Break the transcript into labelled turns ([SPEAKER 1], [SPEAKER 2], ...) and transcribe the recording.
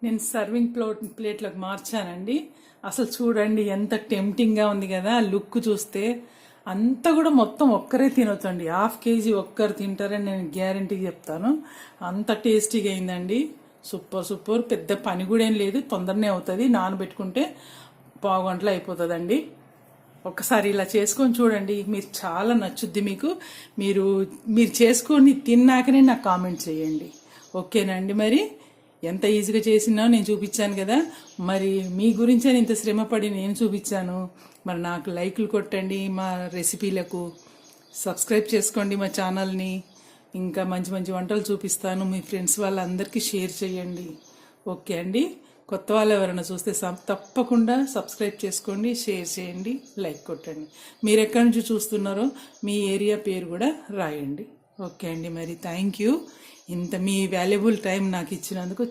[SPEAKER 1] నేను సర్వింగ్ ప్లేట్లకు మార్చానండి. అసలు చూడండి ఎంత టెంప్టింగ్గా ఉంది కదా. లుక్ చూస్తే అంతా కూడా మొత్తం ఒక్కరే తినొచ్చండి. 1/2 kg ఒక్కరు తింటారని నేను గ్యారంటీగా చెప్తాను. అంత టేస్టీగా అయిందండి. Super super. పెద్ద పని కూడా ఏం లేదు, తొందరనే అవుతుంది. నానబెట్టుకుంటే 1/2 గంటలో అయిపోతుందండి. ఒకసారి ఇలా చేసుకొని చూడండి, మీరు చాలా నచ్చుద్ది మీకు. మీరు చేసుకొని తిన్నాకనే నాకు కామెంట్ చేయండి. ఓకేనండి. మరి ఎంత ఈజీగా చేసినా నేను చూపించాను కదా. మరి మీ గురించే ఇంత శ్రమపడి నేను చూపించాను. మరి నాకు లైకులు కొట్టండి, మా రెసిపీలకు సబ్స్క్రైబ్ చేసుకోండి మా ఛానల్ని. ఇంకా మంచి మంచి వంటలు చూపిస్తాను. మీ ఫ్రెండ్స్ వాళ్ళందరికీ షేర్ చేయండి. ఓకే అండి. కొత్త వాళ్ళు ఎవరైనా చూస్తే తప్పకుండా సబ్స్క్రైబ్ చేసుకోండి, షేర్ చేయండి, లైక్ కొట్టండి. మీరు ఎక్కడి నుంచి చూస్తున్నారో మీ ఏరియా పేరు కూడా రాయండి. ఓకే అండి. మరి థ్యాంక్ యూ. ఇంత మీ వాల్యుబుల్ టైం నాకు ఇచ్చినందుకు